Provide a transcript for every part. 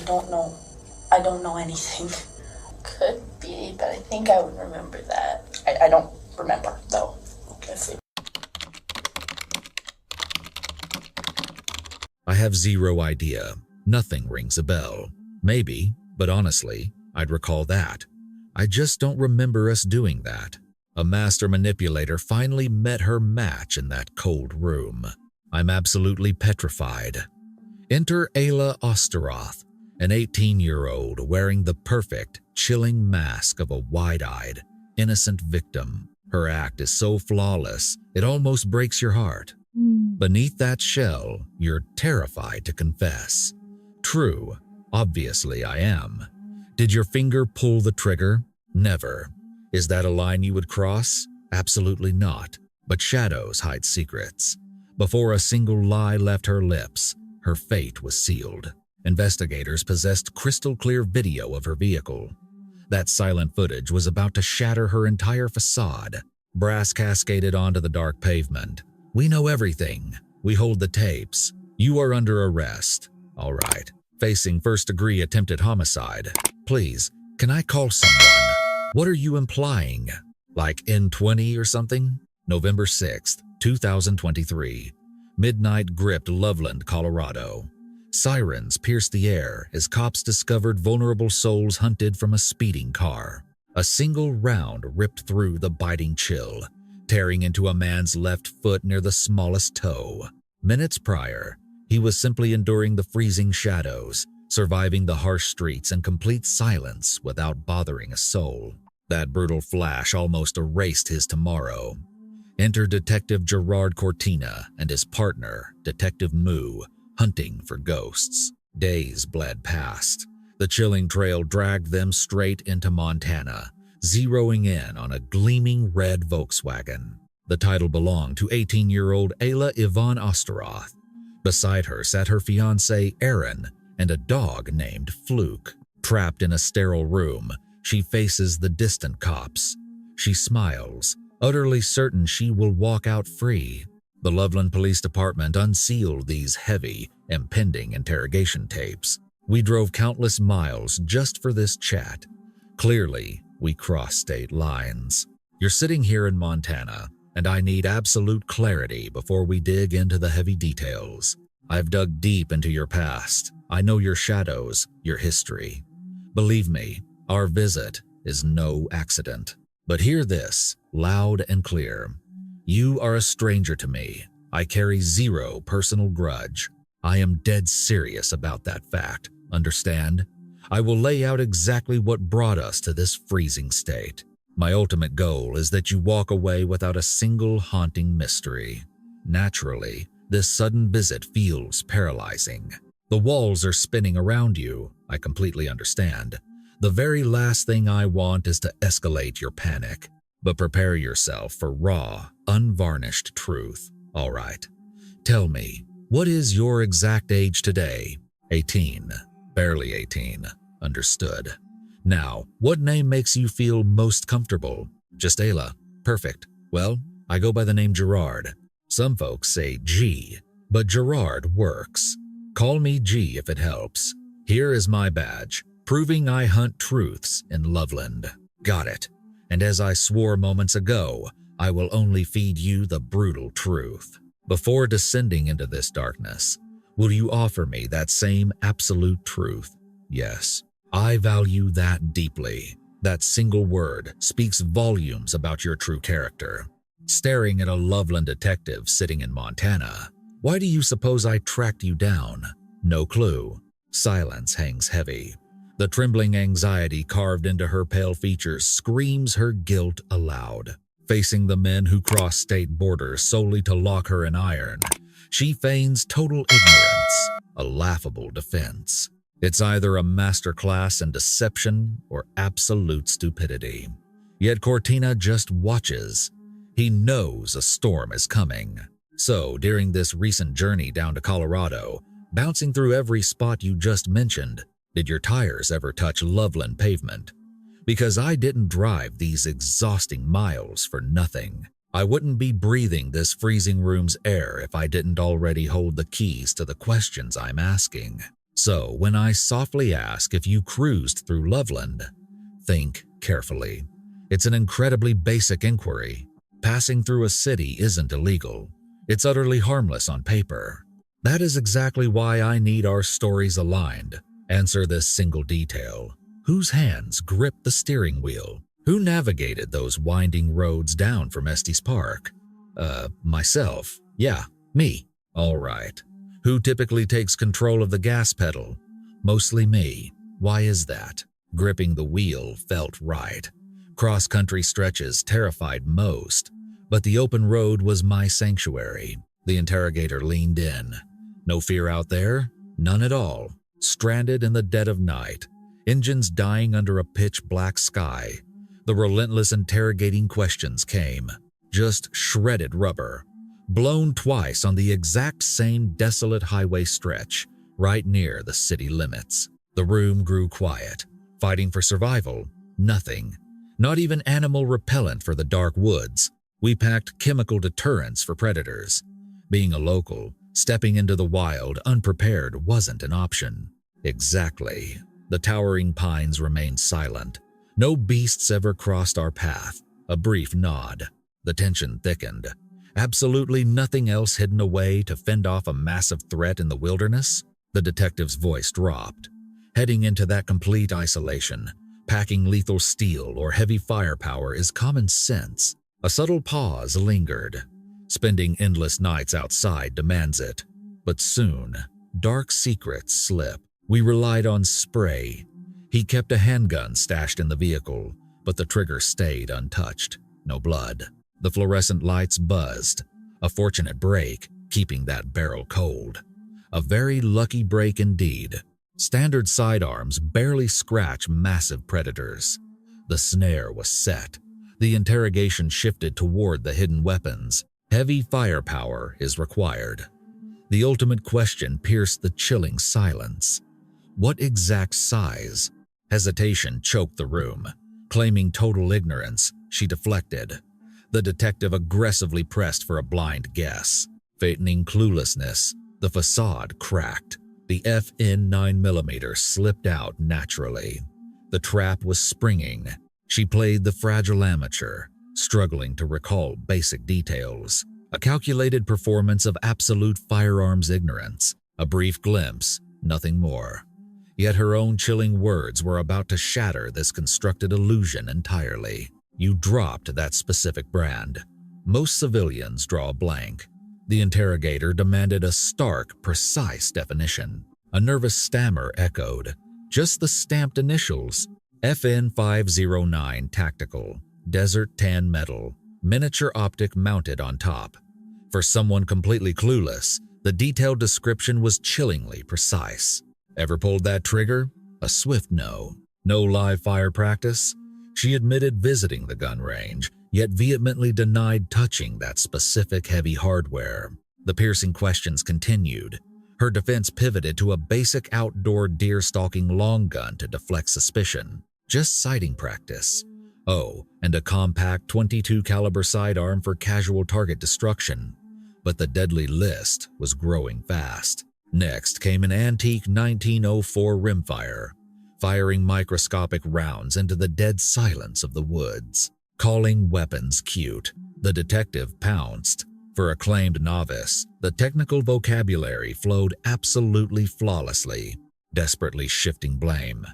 don't know. I don't know anything. Could be, but I think I would remember that. I don't remember, though. Okay. I have zero idea. Nothing rings a bell. Maybe, but honestly, I'd recall that. I just don't remember us doing that. A master manipulator finally met her match in that cold room. I'm absolutely petrified. Enter Ayla Austeroth, an 18-year-old wearing the perfect, chilling mask of a wide-eyed, innocent victim. Her act is so flawless, it almost breaks your heart. Beneath that shell, you're terrified to confess. True, obviously I am. Did your finger pull the trigger? Never. Is that a line you would cross? Absolutely not. But shadows hide secrets. Before a single lie left her lips, her fate was sealed. Investigators possessed crystal-clear video of her vehicle. That silent footage was about to shatter her entire facade. Brass cascaded onto the dark pavement. We know everything. We hold the tapes. You are under arrest. All right. Facing first-degree attempted homicide. Please, can I call someone? What are you implying? Like N20 or something? November 6th, 2023. Midnight gripped Loveland, Colorado. Sirens pierced the air as cops discovered vulnerable souls hunted from a speeding car. A single round ripped through the biting chill, tearing into a man's left foot near the smallest toe. Minutes prior, he was simply enduring the freezing shadows, surviving the harsh streets in complete silence without bothering a soul. That brutal flash almost erased his tomorrow. Enter Detective Gerard Cortina and his partner, Detective Moo, hunting for ghosts. Days bled past. The chilling trail dragged them straight into Montana, zeroing in on a gleaming red Volkswagen. The title belonged to 18-year-old Ayla Austeroth. Beside her sat her fiancé, Aaron, and a dog named Fluke. Trapped in a sterile room, she faces the distant cops. She smiles, utterly certain she will walk out free. The Loveland Police Department unsealed these heavy, impending interrogation tapes. We drove countless miles just for this chat. Clearly, we crossed state lines. You're sitting here in Montana, and I need absolute clarity before we dig into the heavy details. I've dug deep into your past. I know your shadows, your history. Believe me, our visit is no accident. But hear this, loud and clear. You are a stranger to me. I carry zero personal grudge. I am dead serious about that fact, understand? I will lay out exactly what brought us to this freezing state. My ultimate goal is that you walk away without a single haunting mystery. Naturally, this sudden visit feels paralyzing. The walls are spinning around you, I completely understand. The very last thing I want is to escalate your panic. But prepare yourself for raw, unvarnished truth. All right. Tell me, what is your exact age today? 18. Barely 18. Understood. Now, what name makes you feel most comfortable? Just Ayla. Perfect. Well, I go by the name Gerard. Some folks say G, but Gerard works. Call me G if it helps. Here is my badge, proving I hunt truths in Loveland. Got it. And as I swore moments ago, I will only feed you the brutal truth. Before descending into this darkness, will you offer me that same absolute truth? Yes, I value that deeply. That single word speaks volumes about your true character. Staring at a Loveland detective sitting in Montana, why do you suppose I tracked you down? No clue. Silence hangs heavy. The trembling anxiety carved into her pale features screams her guilt aloud. Facing the men who cross state borders solely to lock her in iron, she feigns total ignorance, a laughable defense. It's either a masterclass in deception or absolute stupidity. Yet Cortina just watches. He knows a storm is coming. So, during this recent journey down to Colorado, bouncing through every spot you just mentioned, did your tires ever touch Loveland pavement? Because I didn't drive these exhausting miles for nothing. I wouldn't be breathing this freezing room's air if I didn't already hold the keys to the questions I'm asking. So when I softly ask if you cruised through Loveland, think carefully. It's an incredibly basic inquiry. Passing through a city isn't illegal. It's utterly harmless on paper. That is exactly why I need our stories aligned. Answer this single detail. Whose hands gripped the steering wheel? Who navigated those winding roads down from Estes Park? Myself. Yeah, me. All right. Who typically takes control of the gas pedal? Mostly me. Why is that? Gripping the wheel felt right. Cross-country stretches terrified most, but the open road was my sanctuary. The interrogator leaned in. No fear out there? None at all. Stranded in the dead of night, engines dying under a pitch-black sky. The relentless interrogating questions came. Just shredded rubber. Blown twice on the exact same desolate highway stretch, right near the city limits. The room grew quiet. Fighting for survival? Nothing. Not even animal repellent for the dark woods. We packed chemical deterrents for predators. Being a local, stepping into the wild unprepared wasn't an option. Exactly. The towering pines remained silent. No beasts ever crossed our path. A brief nod. The tension thickened. Absolutely nothing else hidden away to fend off a massive threat in the wilderness? The detective's voice dropped. Heading into that complete isolation, packing lethal steel or heavy firepower is common sense. A subtle pause lingered. Spending endless nights outside demands it. But soon, dark secrets slip. We relied on spray. He kept a handgun stashed in the vehicle, but the trigger stayed untouched. No blood. The fluorescent lights buzzed. A fortunate break, keeping that barrel cold. A very lucky break indeed. Standard sidearms barely scratch massive predators. The snare was set. The interrogation shifted toward the hidden weapons. Heavy firepower is required. The ultimate question pierced the chilling silence. What exact size? Hesitation choked the room. Claiming total ignorance, she deflected. The detective aggressively pressed for a blind guess. Feigning cluelessness, the facade cracked. The FN 9mm slipped out naturally. The trap was springing. She played the fragile amateur, struggling to recall basic details. A calculated performance of absolute firearms ignorance. A brief glimpse, nothing more. Yet her own chilling words were about to shatter this constructed illusion entirely. You dropped that specific brand. Most civilians draw a blank. The interrogator demanded a stark, precise definition. A nervous stammer echoed. Just the stamped initials. FN 509 Tactical. Desert tan metal. Miniature optic mounted on top. For someone completely clueless, the detailed description was chillingly precise. Ever pulled that trigger? A swift no. No live fire practice? She admitted visiting the gun range, yet vehemently denied touching that specific heavy hardware. The piercing questions continued. Her defense pivoted to a basic outdoor deer-stalking long gun to deflect suspicion. Just sighting practice. Oh, and a compact .22 caliber sidearm for casual target destruction. But the deadly list was growing fast. Next came an antique 1904 rimfire, firing microscopic rounds into the dead silence of the woods. Calling weapons cute, the detective pounced. For a claimed novice, the technical vocabulary flowed absolutely flawlessly, desperately shifting blame.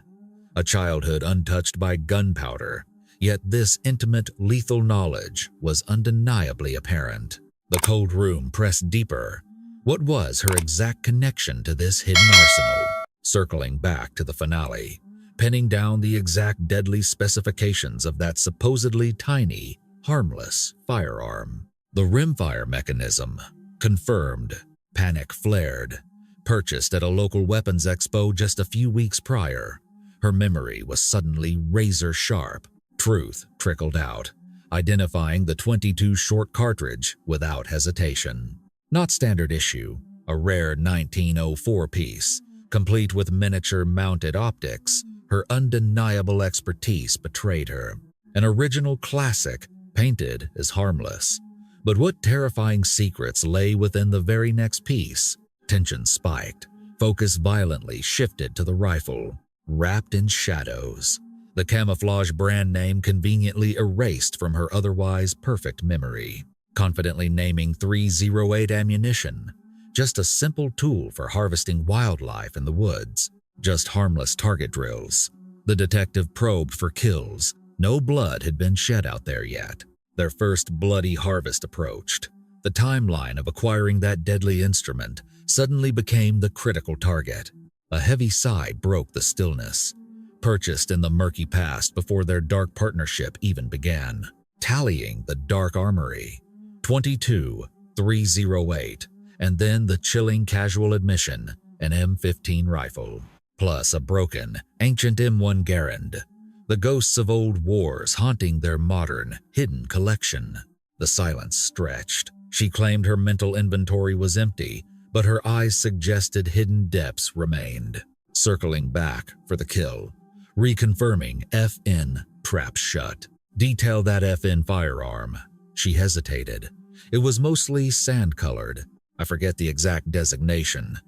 A childhood untouched by gunpowder, yet this intimate, lethal knowledge was undeniably apparent. The cold room pressed deeper. What was her exact connection to this hidden arsenal? Circling back to the finale, pinning down the exact deadly specifications of that supposedly tiny, harmless firearm. The rimfire mechanism, confirmed. Panic flared. Purchased at a local weapons expo just a few weeks prior. Her memory was suddenly razor sharp. Truth trickled out, identifying the .22 short cartridge without hesitation. Not standard issue, a rare 1904 piece, complete with miniature mounted optics. Her undeniable expertise betrayed her. An original classic, painted as harmless. But what terrifying secrets lay within the very next piece? Tension spiked. Focus violently shifted to the rifle, wrapped in shadows. The camouflage brand name conveniently erased from her otherwise perfect memory. Confidently naming 308 ammunition. Just a simple tool for harvesting wildlife in the woods. Just harmless target drills. The detective probed for kills. No blood had been shed out there yet. Their first bloody harvest approached. The timeline of acquiring that deadly instrument suddenly became the critical target. A heavy sigh broke the stillness. Purchased in the murky past before their dark partnership even began. Tallying the dark armory. 22,308, and then the chilling casual admission, an M15 rifle, plus a broken, ancient M1 Garand. The ghosts of old wars haunting their modern, hidden collection. The silence stretched. She claimed her mental inventory was empty, but her eyes suggested hidden depths remained. Circling back for the kill. Reconfirming FN trap shut. Detail that FN firearm. She hesitated. It was mostly sand-colored. I forget the exact designation.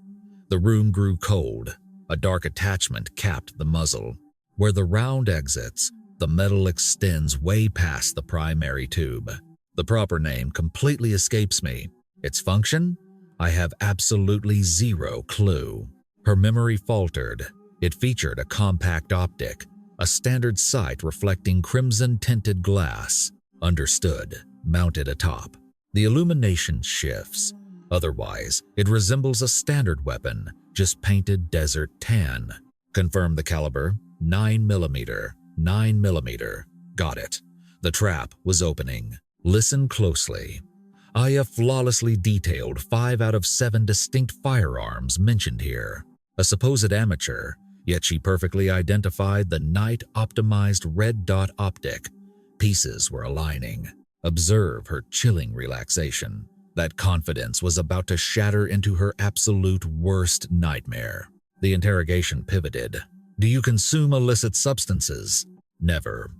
The room grew cold. A dark attachment capped the muzzle. Where the round exits, the metal extends way past the primary tube. The proper name completely escapes me. Its function? I have absolutely zero clue. Her memory faltered. It featured a compact optic, a standard sight reflecting crimson-tinted glass. Understood. Mounted atop. The illumination shifts. Otherwise, it resembles a standard weapon, just painted desert tan. Confirm the caliber. 9mm. 9mm. Got it. The trap was opening. Listen closely. Aya flawlessly detailed 5 out of 7 distinct firearms mentioned here. A supposed amateur, yet she perfectly identified the night-optimized red dot optic. Pieces were aligning. Observe her chilling relaxation. That confidence was about to shatter into her absolute worst nightmare. The interrogation pivoted. Do you consume illicit substances? Never.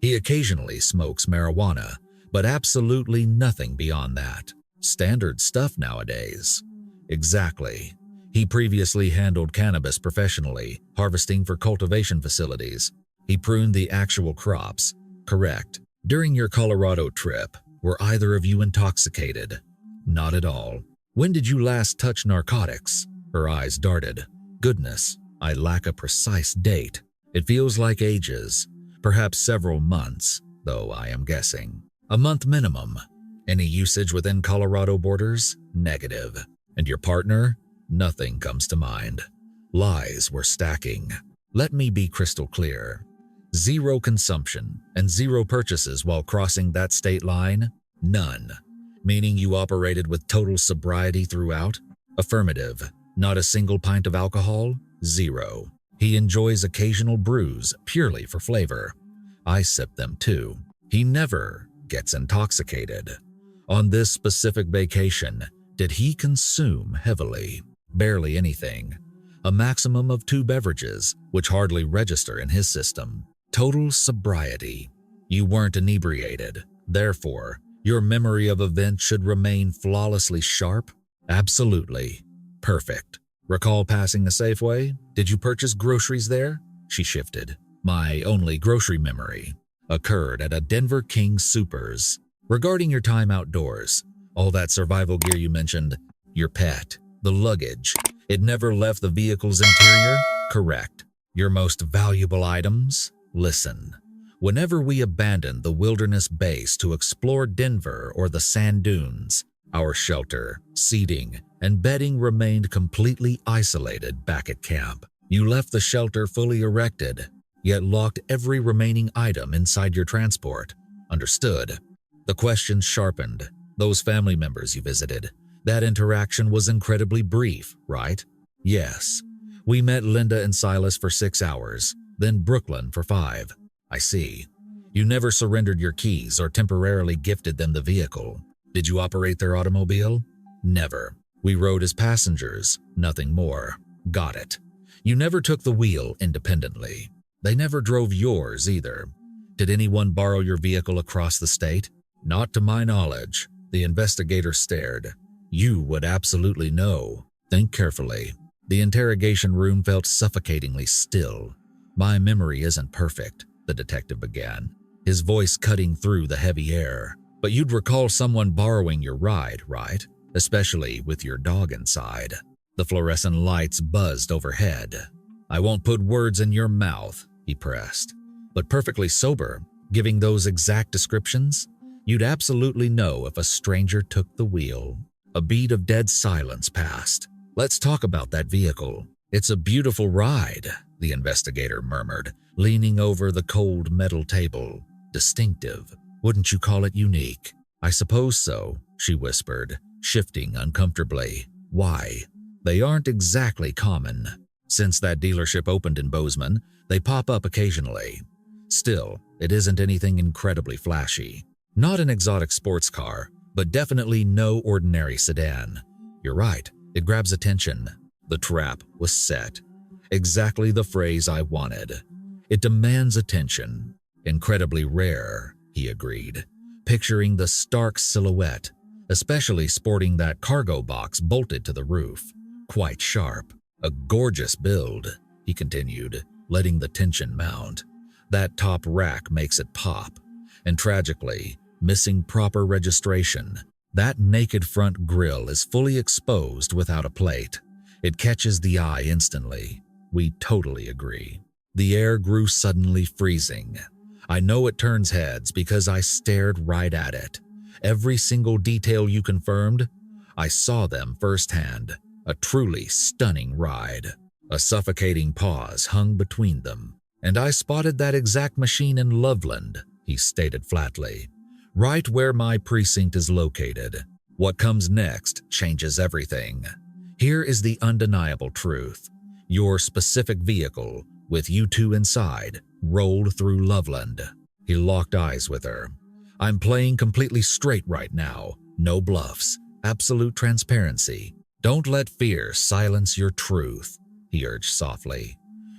He occasionally smokes marijuana, but absolutely nothing beyond that. Standard stuff nowadays. Exactly. He previously handled cannabis professionally, harvesting for cultivation facilities. He pruned the actual crops. Correct. During your Colorado trip, were either of you intoxicated? Not at all. When did you last touch narcotics? Her eyes darted. Goodness, I lack a precise date. It feels like ages. Perhaps several months, though I am guessing. A month minimum. Any usage within Colorado borders? Negative. And your partner? Nothing comes to mind. Lies were stacking. Let me be crystal clear. 0 consumption and 0 purchases while crossing that state line? None. Meaning you operated with total sobriety throughout? Affirmative. Not a single pint of alcohol? 0. He enjoys occasional brews purely for flavor. I sip them too. He never gets intoxicated. On this specific vacation, did he consume heavily? Barely anything. A maximum of 2 beverages, which hardly register in his system. Total sobriety. You weren't inebriated. Therefore, your memory of events should remain flawlessly sharp? Absolutely. Perfect. Recall passing a Safeway? Did you purchase groceries there? She shifted. My only grocery memory occurred at a Denver King Supers. Regarding your time outdoors, all that survival gear you mentioned, your pet, the luggage, it never left the vehicle's interior? Correct. Your most valuable items? Listen. Whenever we abandoned the wilderness base to explore Denver or the sand dunes, our shelter, seating, and bedding remained completely isolated back at camp. You left the shelter fully erected, yet locked every remaining item inside your transport. Understood. The questions sharpened. Those family members you visited, that interaction was incredibly brief, right? Yes. We met Linda and Silas for 6 hours, then Brooklyn for 5. I see. You never surrendered your keys or temporarily gifted them the vehicle. Did you operate their automobile? Never. We rode as passengers, nothing more. Got it. You never took the wheel independently. They never drove yours either. Did anyone borrow your vehicle across the state? Not to my knowledge. The investigator stared. You would absolutely know. Think carefully. The interrogation room felt suffocatingly still. My memory isn't perfect, the detective began, his voice cutting through the heavy air. But you'd recall someone borrowing your ride, right? Especially with your dog inside. The fluorescent lights buzzed overhead. I won't put words in your mouth, he pressed. But perfectly sober, giving those exact descriptions, you'd absolutely know if a stranger took the wheel. A beat of dead silence passed. Let's talk about that vehicle. It's a beautiful ride, the investigator murmured, leaning over the cold metal table. Distinctive. Wouldn't you call it unique? I suppose so, she whispered, shifting uncomfortably. Why? They aren't exactly common. Since that dealership opened in Bozeman, they pop up occasionally. Still, it isn't anything incredibly flashy. Not an exotic sports car, but definitely no ordinary sedan. You're right, it grabs attention. The trap was set. Exactly the phrase I wanted. It demands attention. Incredibly rare, he agreed, picturing the stark silhouette, especially sporting that cargo box bolted to the roof. Quite sharp. A gorgeous build, he continued, letting the tension mount. That top rack makes it pop. And tragically, missing proper registration, that naked front grille is fully exposed without a plate. It catches the eye instantly. We totally agree. The air grew suddenly freezing. I know it turns heads because I stared right at it. Every single detail you confirmed, I saw them firsthand. A truly stunning ride. A suffocating pause hung between them. And I spotted that exact machine in Loveland, he stated flatly. Right where my precinct is located. What comes next changes everything. Here is the undeniable truth. Your specific vehicle, with you two inside, rolled through Loveland. He locked eyes with her. I'm playing completely straight right now. No bluffs. Absolute transparency. Don't let fear silence your truth, he urged softly.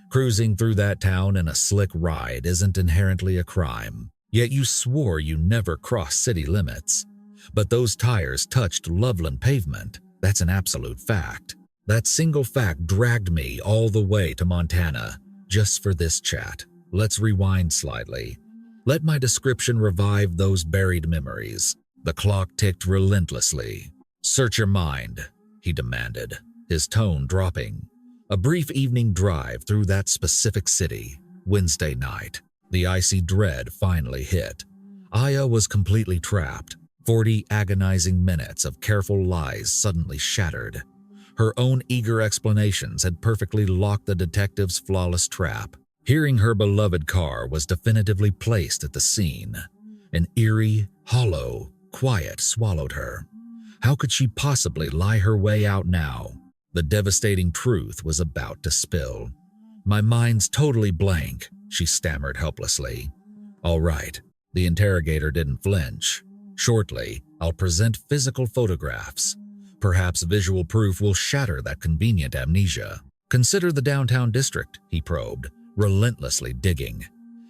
Cruising through that town in a slick ride isn't inherently a crime, yet you swore you never crossed city limits. But those tires touched Loveland pavement. That's an absolute fact. That single fact dragged me all the way to Montana, just for this chat. Let's rewind slightly. Let my description revive those buried memories. The clock ticked relentlessly. Search your mind, he demanded, his tone dropping. A brief evening drive through that specific city. Wednesday night. The icy dread finally hit. Aya was completely trapped. 40 agonizing minutes of careful lies suddenly shattered. Her own eager explanations had perfectly locked the detective's flawless trap. Hearing her beloved car was definitively placed at the scene. An eerie, hollow quiet swallowed her. How could she possibly lie her way out now? The devastating truth was about to spill. My mind's totally blank, she stammered helplessly. All right, the interrogator didn't flinch. Shortly, I'll present physical photographs. Perhaps visual proof will shatter that convenient amnesia. Consider the downtown district, he probed, relentlessly digging.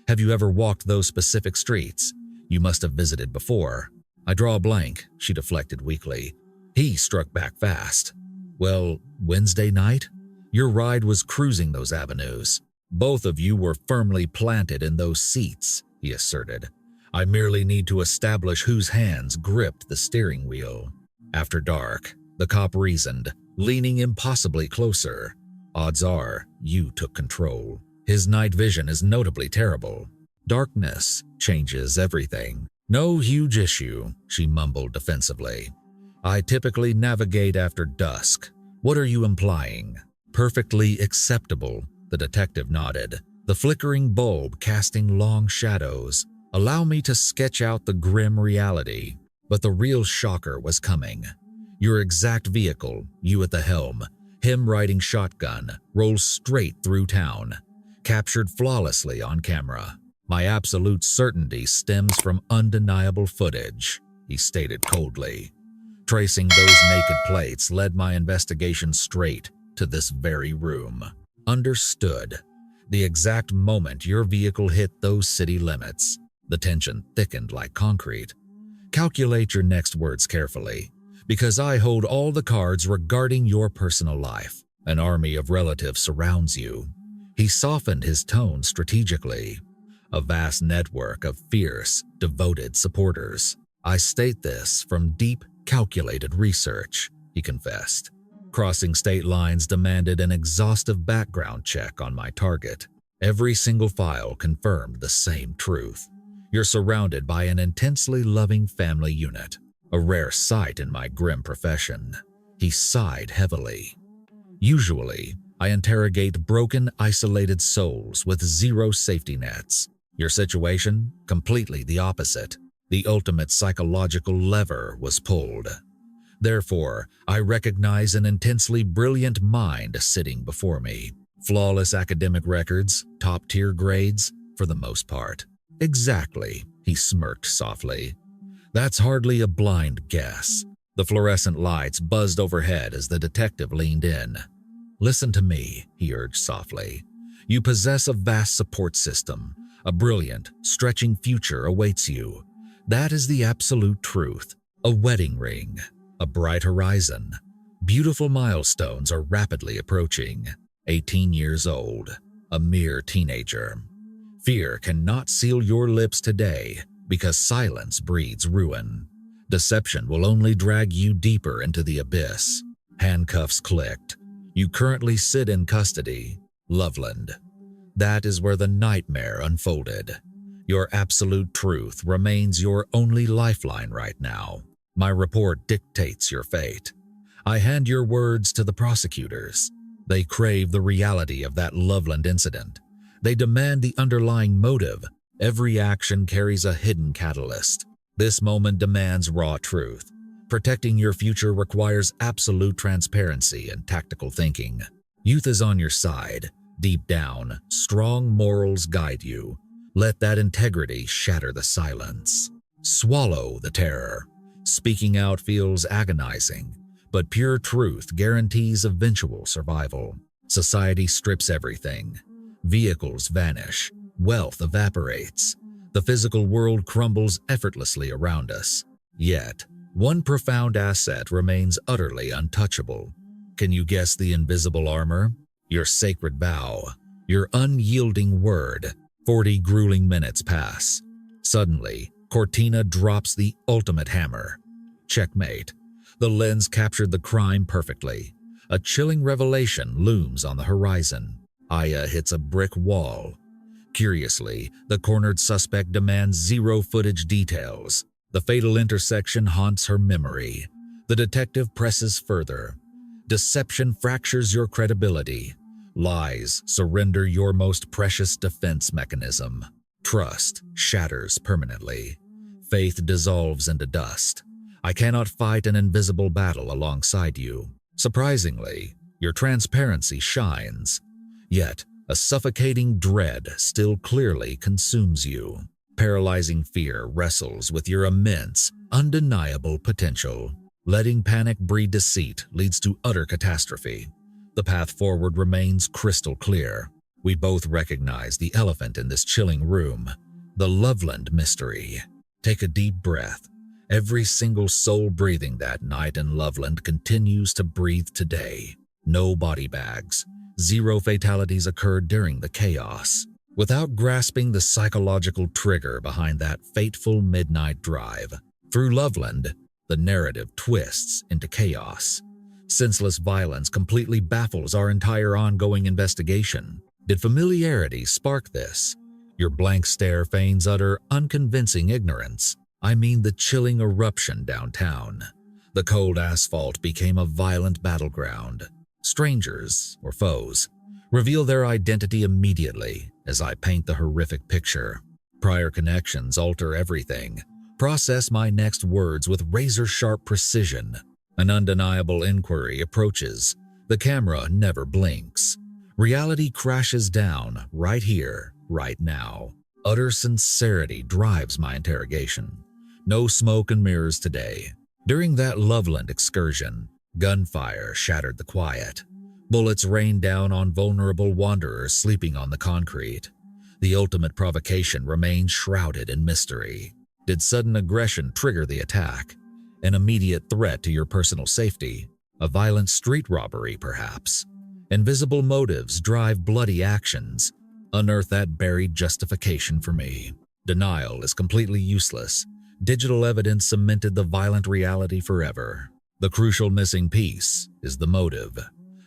Have you ever walked those specific streets? You must have visited before. I draw a blank, she deflected weakly. He struck back fast. Well, Wednesday night? Your ride was cruising those avenues. Both of you were firmly planted in those seats, he asserted. I merely need to establish whose hands gripped the steering wheel. After dark, the cop reasoned, leaning impossibly closer. Odds are, you took control. His night vision is notably terrible. Darkness changes everything. No huge issue, she mumbled defensively. I typically navigate after dusk. What are you implying? Perfectly acceptable, the detective nodded, the flickering bulb casting long shadows. Allow me to sketch out the grim reality. But the real shocker was coming. Your exact vehicle, you at the helm, him riding shotgun, rolls straight through town, captured flawlessly on camera. My absolute certainty stems from undeniable footage, he stated coldly. Tracing those naked plates led my investigation straight to this very room. Understood. The exact moment your vehicle hit those city limits, the tension thickened like concrete. Calculate your next words carefully, because I hold all the cards regarding your personal life. An army of relatives surrounds you. He softened his tone strategically. A vast network of fierce, devoted supporters. I state this from deep, calculated research, he confessed. Crossing state lines demanded an exhaustive background check on my target. Every single file confirmed the same truth. You're surrounded by an intensely loving family unit, a rare sight in my grim profession. He sighed heavily. Usually, I interrogate broken, isolated souls with zero safety nets. Your situation? Completely the opposite. The ultimate psychological lever was pulled. Therefore, I recognize an intensely brilliant mind sitting before me. Flawless academic records, top-tier grades, for the most part. Exactly, he smirked softly. That's hardly a blind guess. The fluorescent lights buzzed overhead as the detective leaned in. Listen to me, he urged softly. You possess a vast support system. A brilliant, stretching future awaits you. That is the absolute truth. A wedding ring. A bright horizon. Beautiful milestones are rapidly approaching. 18 years old. A mere teenager. Fear cannot seal your lips today because silence breeds ruin. Deception will only drag you deeper into the abyss. Handcuffs clicked. You currently sit in custody. Loveland. That is where the nightmare unfolded. Your absolute truth remains your only lifeline right now. My report dictates your fate. I hand your words to the prosecutors. They crave the reality of that Loveland incident. They demand the underlying motive. Every action carries a hidden catalyst. This moment demands raw truth. Protecting your future requires absolute transparency and tactical thinking. Youth is on your side. Deep down, strong morals guide you. Let that integrity shatter the silence. Swallow the terror. Speaking out feels agonizing, but pure truth guarantees eventual survival. Society strips everything. Vehicles vanish. Wealth evaporates. The physical world crumbles effortlessly around us. Yet, one profound asset remains utterly untouchable. Can you guess the invisible armor? Your sacred vow. Your unyielding word. 40 grueling minutes pass. Suddenly, Cortina drops the ultimate hammer. Checkmate. The lens captured the crime perfectly. A chilling revelation looms on the horizon. Aya hits a brick wall. Curiously, the cornered suspect demands zero footage details. The fatal intersection haunts her memory. The detective presses further. Deception fractures your credibility. Lies surrender your most precious defense mechanism. Trust shatters permanently. Faith dissolves into dust. I cannot fight an invisible battle alongside you. Surprisingly, your transparency shines. Yet, a suffocating dread still clearly consumes you. Paralyzing fear wrestles with your immense, undeniable potential. Letting panic breed deceit leads to utter catastrophe. The path forward remains crystal clear. We both recognize the elephant in this chilling room, the Loveland mystery. Take a deep breath. Every single soul breathing that night in Loveland continues to breathe today. No body bags. Zero fatalities occurred during the chaos. Without grasping the psychological trigger behind that fateful midnight drive, through Loveland, the narrative twists into chaos. Senseless violence completely baffles our entire ongoing investigation. Did familiarity spark this? Your blank stare feigns utter, unconvincing ignorance. I mean the chilling eruption downtown. The cold asphalt became a violent battleground. Strangers, or foes, reveal their identity immediately as I paint the horrific picture. Prior connections alter everything. Process my next words with razor-sharp precision. An undeniable inquiry approaches. The camera never blinks. Reality crashes down right here, right now. Utter sincerity drives my interrogation. No smoke and mirrors today. During that Loveland excursion, gunfire shattered the quiet. Bullets rained down on vulnerable wanderers sleeping on the concrete. The ultimate provocation remained shrouded in mystery. Did sudden aggression trigger the attack? An immediate threat to your personal safety? A violent street robbery, perhaps? Invisible motives drive bloody actions. Unearth that buried justification for me. Denial is completely useless. Digital evidence cemented the violent reality forever. The crucial missing piece is the motive.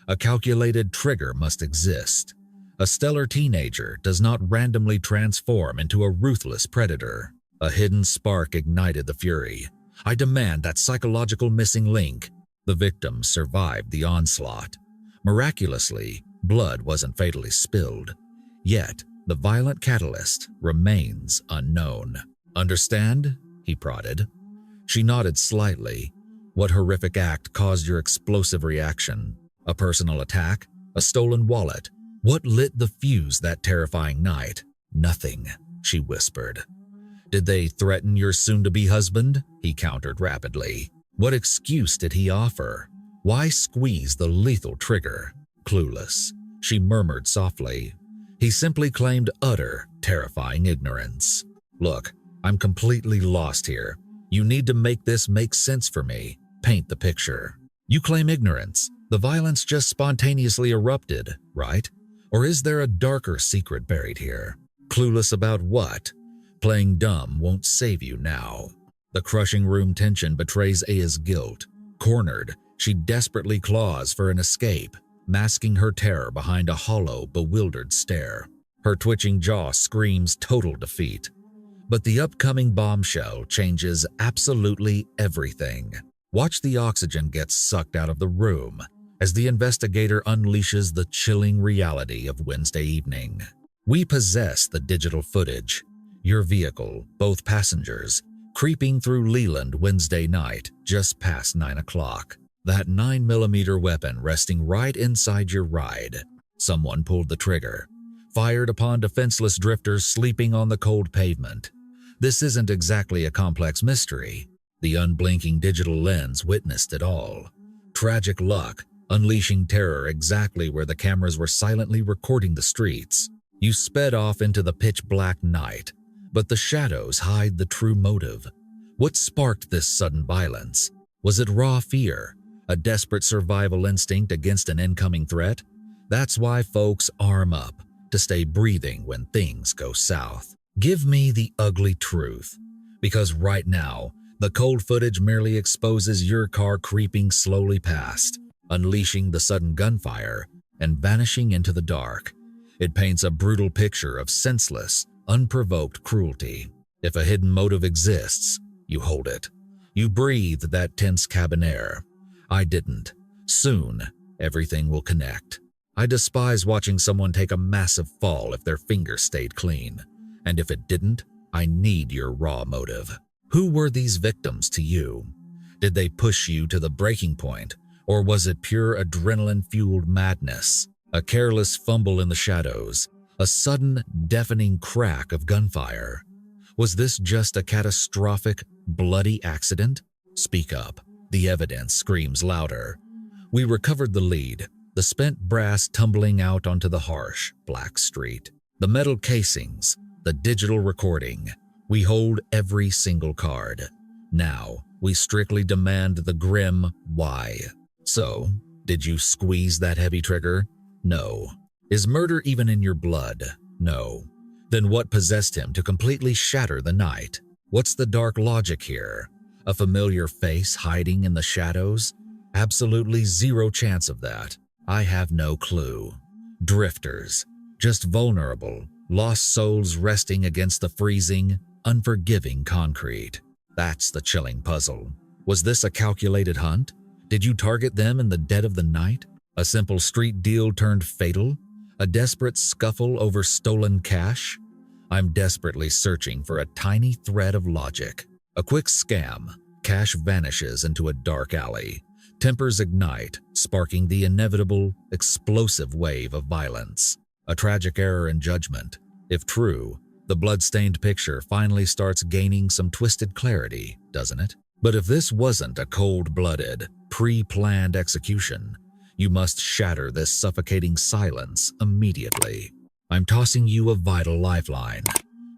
A calculated trigger must exist. A stellar teenager does not randomly transform into a ruthless predator. A hidden spark ignited the fury. I demand that psychological missing link. The victim survived the onslaught. Miraculously, blood wasn't fatally spilled. Yet, the violent catalyst remains unknown. Understand? He prodded. She nodded slightly. What horrific act caused your explosive reaction? A personal attack? A stolen wallet? What lit the fuse that terrifying night? Nothing, she whispered. Did they threaten your soon-to-be husband? He countered rapidly. What excuse did he offer? Why squeeze the lethal trigger? Clueless, she murmured softly. He simply claimed utter, terrifying ignorance. Look, I'm completely lost here. You need to make this make sense for me. Paint the picture. You claim ignorance. The violence just spontaneously erupted, right? Or is there a darker secret buried here? Clueless about what? Playing dumb won't save you now. The crushing room tension betrays Aya's guilt. Cornered, she desperately claws for an escape, masking her terror behind a hollow, bewildered stare. Her twitching jaw screams total defeat. But the upcoming bombshell changes absolutely everything. Watch the oxygen get sucked out of the room as the investigator unleashes the chilling reality of Wednesday evening. We possess the digital footage. Your vehicle, both passengers, creeping through Leland Wednesday night just past 9 o'clock. That 9mm weapon resting right inside your ride. Someone pulled the trigger, fired upon defenseless drifters sleeping on the cold pavement. This isn't exactly a complex mystery. The unblinking digital lens witnessed it all. Tragic luck, unleashing terror exactly where the cameras were silently recording the streets. You sped off into the pitch-black night, but the shadows hide the true motive. What sparked this sudden violence? Was it raw fear? A desperate survival instinct against an incoming threat? That's why folks arm up, to stay breathing when things go south. Give me the ugly truth, because right now, the cold footage merely exposes your car creeping slowly past, unleashing the sudden gunfire and vanishing into the dark. It paints a brutal picture of senseless, unprovoked cruelty. If a hidden motive exists, you hold it. You breathe that tense cabin air. I didn't. Soon, everything will connect. I despise watching someone take a massive fall if their fingers stayed clean. And if it didn't, I need your raw motive. Who were these victims to you? Did they push you to the breaking point, or was it pure adrenaline-fueled madness? A careless fumble in the shadows, a sudden, deafening crack of gunfire. Was this just a catastrophic, bloody accident? Speak up. The evidence screams louder. We recovered the lead, the spent brass tumbling out onto the harsh, black street. The metal casings, the digital recording. We hold every single card. Now, we strictly demand the grim why. So, did you squeeze that heavy trigger? No. Is murder even in your blood? No. Then what possessed him to completely shatter the night? What's the dark logic here? A familiar face hiding in the shadows? Absolutely zero chance of that. I have no clue. Drifters, just vulnerable, lost souls resting against the freezing, unforgiving concrete. That's the chilling puzzle. Was this a calculated hunt? Did you target them in the dead of the night? A simple street deal turned fatal? A desperate scuffle over stolen cash? I'm desperately searching for a tiny thread of logic. A quick scam. Cash vanishes into a dark alley. Tempers ignite, sparking the inevitable, explosive wave of violence. A tragic error in judgment. If true, the blood-stained picture finally starts gaining some twisted clarity, doesn't it? But if this wasn't a cold-blooded, pre-planned execution, you must shatter this suffocating silence immediately. I'm tossing you a vital lifeline.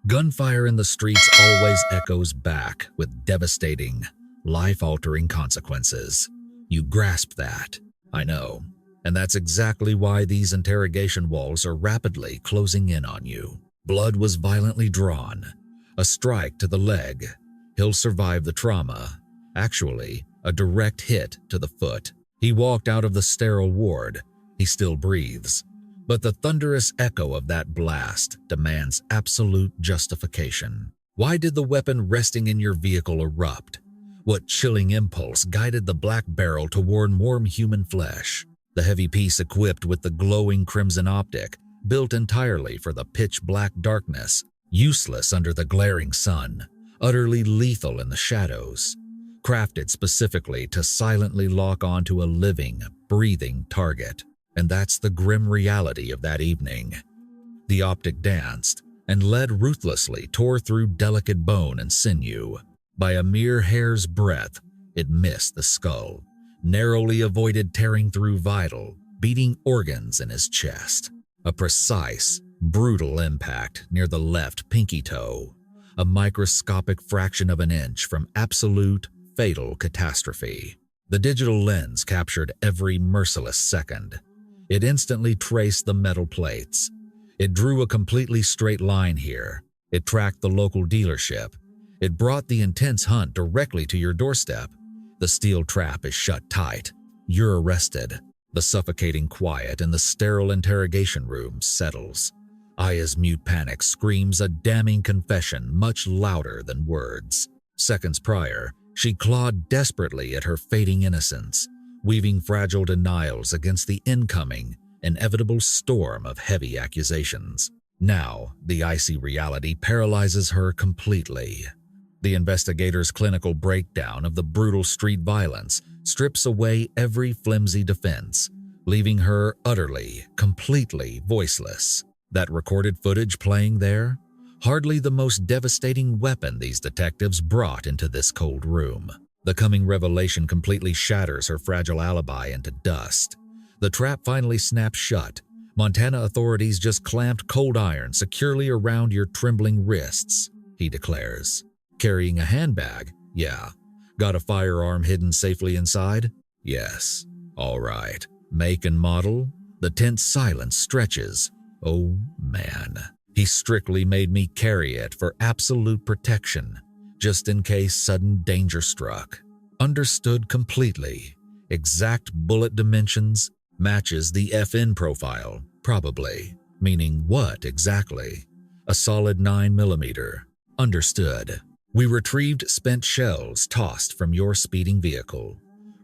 Gunfire in the streets always echoes back with devastating, life-altering consequences. You grasp that, I know. And that's exactly why these interrogation walls are rapidly closing in on you. Blood was violently drawn. A strike to the leg. He'll survive the trauma. Actually, a direct hit to the foot. He walked out of the sterile ward. He still breathes. But the thunderous echo of that blast demands absolute justification. Why did the weapon resting in your vehicle erupt? What chilling impulse guided the black barrel toward warm human flesh? The heavy piece equipped with the glowing crimson optic, built entirely for the pitch-black darkness, useless under the glaring sun, utterly lethal in the shadows, crafted specifically to silently lock onto a living, breathing target. And that's the grim reality of that evening. The optic danced, and lead ruthlessly tore through delicate bone and sinew. By a mere hair's breadth, it missed the skull, narrowly avoided tearing through vital, beating organs in his chest. A precise, brutal impact near the left pinky toe, a microscopic fraction of an inch from absolute, fatal catastrophe. The digital lens captured every merciless second. It instantly traced the metal plates. It drew a completely straight line here. It tracked the local dealership. It brought the intense hunt directly to your doorstep. The steel trap is shut tight. You're arrested. The suffocating quiet in the sterile interrogation room settles. Aya's mute panic screams a damning confession much louder than words. Seconds prior, she clawed desperately at her fading innocence, weaving fragile denials against the incoming, inevitable storm of heavy accusations. Now, the icy reality paralyzes her completely. The investigator's clinical breakdown of the brutal street violence strips away every flimsy defense, leaving her utterly, completely voiceless. That recorded footage playing there? Hardly the most devastating weapon these detectives brought into this cold room. The coming revelation completely shatters her fragile alibi into dust. The trap finally snaps shut. Montana authorities just clamped cold iron securely around your trembling wrists, he declares. Carrying a handbag? Yeah. Got a firearm hidden safely inside? Yes. All right. Make and model? The tense silence stretches. Oh man. He strictly made me carry it for absolute protection, just in case sudden danger struck. Understood completely. Exact bullet dimensions, matches the FN profile, probably. Meaning what exactly? A solid 9mm. Understood. We retrieved spent shells tossed from your speeding vehicle.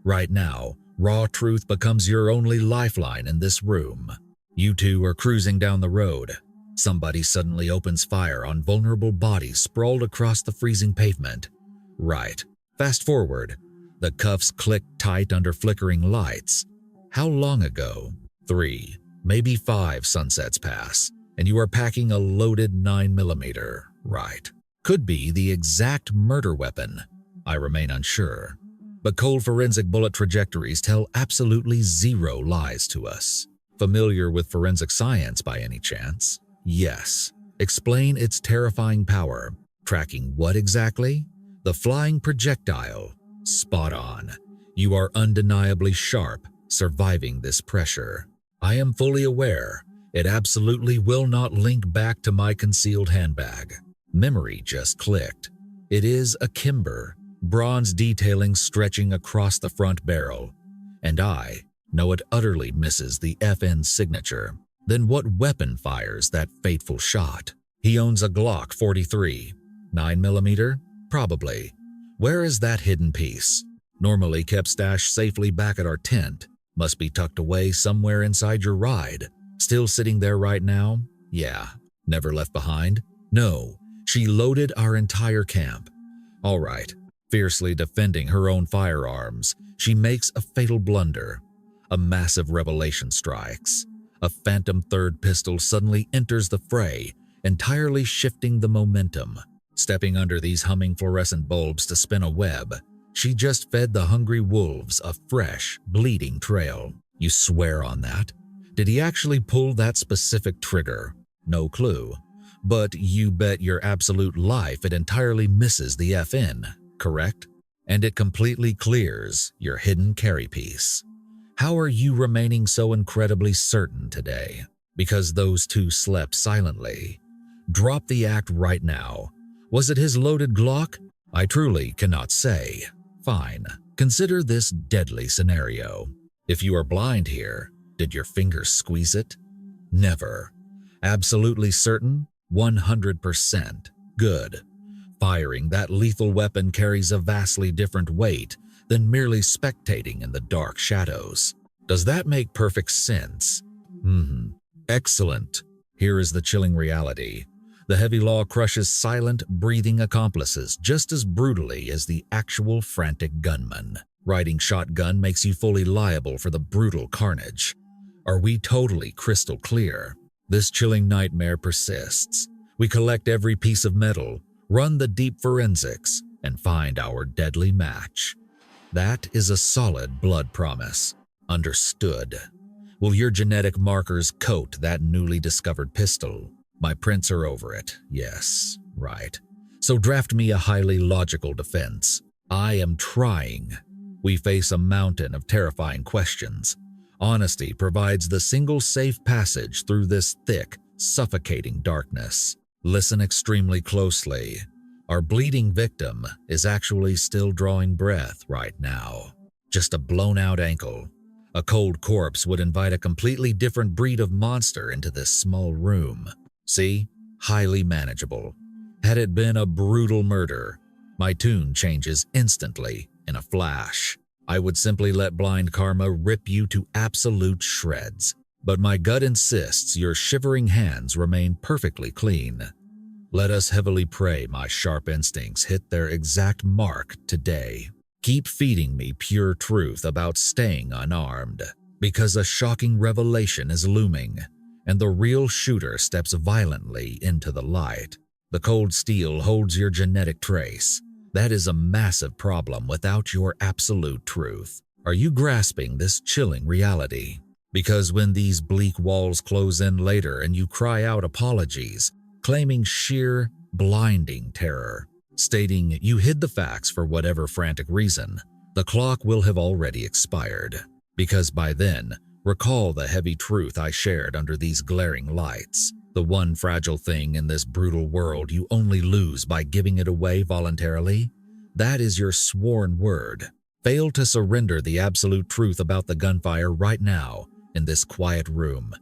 Right now, raw truth becomes your only lifeline in this room. You two are cruising down the road. Somebody suddenly opens fire on vulnerable bodies sprawled across the freezing pavement. Right. Fast forward. The cuffs click tight under flickering lights. How long ago? 3, maybe 5 sunsets pass, and you are packing a loaded 9mm. Right. Could be the exact murder weapon. I remain unsure. But cold forensic bullet trajectories tell absolutely zero lies to us. Familiar with forensic science by any chance? Yes. Explain its terrifying power. Tracking what exactly? The flying projectile. Spot on. You are undeniably sharp, surviving this pressure. I am fully aware. It absolutely will not link back to my concealed handbag. Memory just clicked. It is a Kimber, bronze detailing stretching across the front barrel. And I know it utterly misses the FN signature. Then what weapon fires that fateful shot? He owns a Glock 43. 9mm? Probably. Where is that hidden piece? Normally kept stashed safely back at our tent. Must be tucked away somewhere inside your ride. Still sitting there right now? Yeah. Never left behind? No. She loaded our entire camp. All right. Fiercely defending her own firearms, she makes a fatal blunder. A massive revelation strikes. A phantom third pistol suddenly enters the fray, entirely shifting the momentum. Stepping under these humming fluorescent bulbs to spin a web, she just fed the hungry wolves a fresh, bleeding trail. You swear on that? Did he actually pull that specific trigger? No clue. But you bet your absolute life it entirely misses the FN, correct? And it completely clears your hidden carry piece. How are you remaining so incredibly certain today? Because those two slept silently. Drop the act right now. Was it his loaded Glock? I truly cannot say. Fine. Consider this deadly scenario. If you are blind here, did your fingers squeeze it? Never. Absolutely certain? 100%. Good. Firing that lethal weapon carries a vastly different weight than merely spectating in the dark shadows. Does that make perfect sense? Excellent. Here is the chilling reality. The heavy law crushes silent, breathing accomplices just as brutally as the actual frantic gunman. Riding shotgun makes you fully liable for the brutal carnage. Are we totally crystal clear? This chilling nightmare persists. We collect every piece of metal, run the deep forensics, and find our deadly match. That is a solid blood promise. Understood. Will your genetic markers coat that newly discovered pistol? My prints are over it. Yes, right. So draft me a highly logical defense. I am trying. We face a mountain of terrifying questions. Honesty provides the single safe passage through this thick, suffocating darkness. Listen extremely closely. Our bleeding victim is actually still drawing breath right now. Just a blown-out ankle. A cold corpse would invite a completely different breed of monster into this small room. See? Highly manageable. Had it been a brutal murder, my tune changes instantly in a flash. I would simply let blind karma rip you to absolute shreds. But my gut insists your shivering hands remain perfectly clean. Let us heavily pray my sharp instincts hit their exact mark today. Keep feeding me pure truth about staying unarmed, because a shocking revelation is looming, and the real shooter steps violently into the light. The cold steel holds your genetic trace. That is a massive problem without your absolute truth. Are you grasping this chilling reality? Because when these bleak walls close in later and you cry out apologies, claiming sheer, blinding terror, stating you hid the facts for whatever frantic reason, the clock will have already expired. Because by then, recall the heavy truth I shared under these glaring lights. The one fragile thing in this brutal world you only lose by giving it away voluntarily? That is your sworn word. Fail to surrender the absolute truth about the gunfire right now in this quiet room,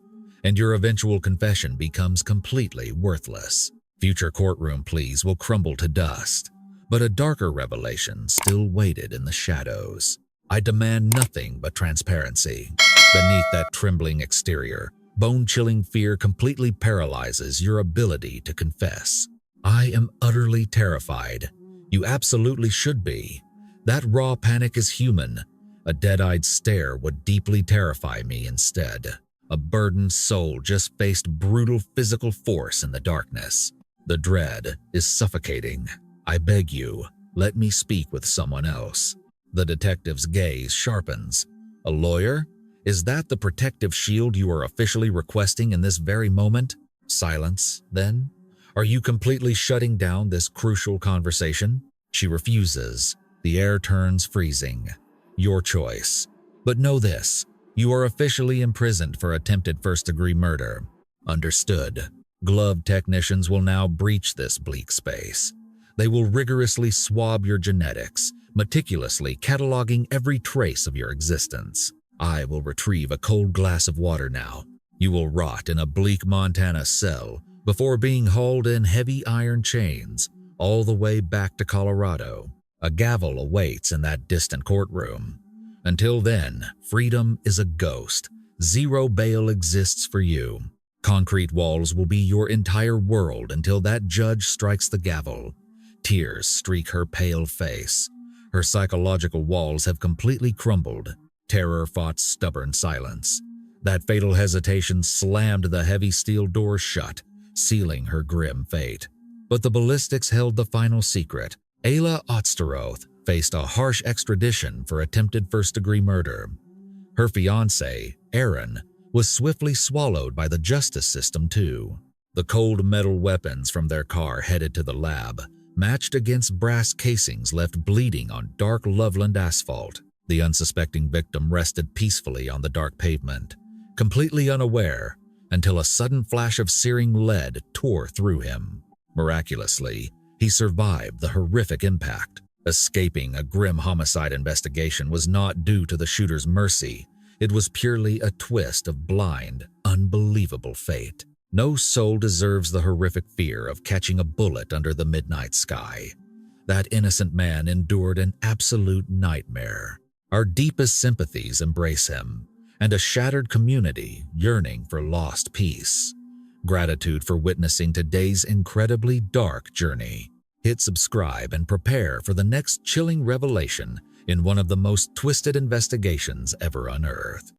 and your eventual confession becomes completely worthless. Future courtroom pleas will crumble to dust, but a darker revelation still waited in the shadows. I demand nothing but transparency. Beneath that trembling exterior, bone-chilling fear completely paralyzes your ability to confess. I am utterly terrified. You absolutely should be. That raw panic is human. A dead-eyed stare would deeply terrify me instead. A burdened soul just faced brutal physical force in the darkness. The dread is suffocating. I beg you, let me speak with someone else. The detective's gaze sharpens. A lawyer? Is that the protective shield you are officially requesting in this very moment? Silence, then? Are you completely shutting down this crucial conversation? She refuses. The air turns freezing. Your choice. But know this, you are officially imprisoned for attempted first-degree murder. Understood. Glove technicians will now breach this bleak space. They will rigorously swab your genetics, meticulously cataloging every trace of your existence. I will retrieve a cold glass of water now. You will rot in a bleak Montana cell before being hauled in heavy iron chains all the way back to Colorado. A gavel awaits in that distant courtroom. Until then, freedom is a ghost. Zero bail exists for you. Concrete walls will be your entire world until that judge strikes the gavel. Tears streak her pale face. Her psychological walls have completely crumbled. Terror fought stubborn silence. That fatal hesitation slammed the heavy steel door shut, sealing her grim fate. But the ballistics held the final secret. Ayla Austeroth faced a harsh extradition for attempted first-degree murder. Her fiancé, Aaron, was swiftly swallowed by the justice system too. The cold metal weapons from their car headed to the lab, matched against brass casings left bleeding on dark Loveland asphalt. The unsuspecting victim rested peacefully on the dark pavement, completely unaware, until a sudden flash of searing lead tore through him. Miraculously, he survived the horrific impact. Escaping a grim homicide investigation was not due to the shooter's mercy. It was purely a twist of blind, unbelievable fate. No soul deserves the horrific fear of catching a bullet under the midnight sky. That innocent man endured an absolute nightmare. Our deepest sympathies embrace him, and a shattered community yearning for lost peace. Gratitude for witnessing today's incredibly dark journey. Hit subscribe and prepare for the next chilling revelation in one of the most twisted investigations ever unearthed.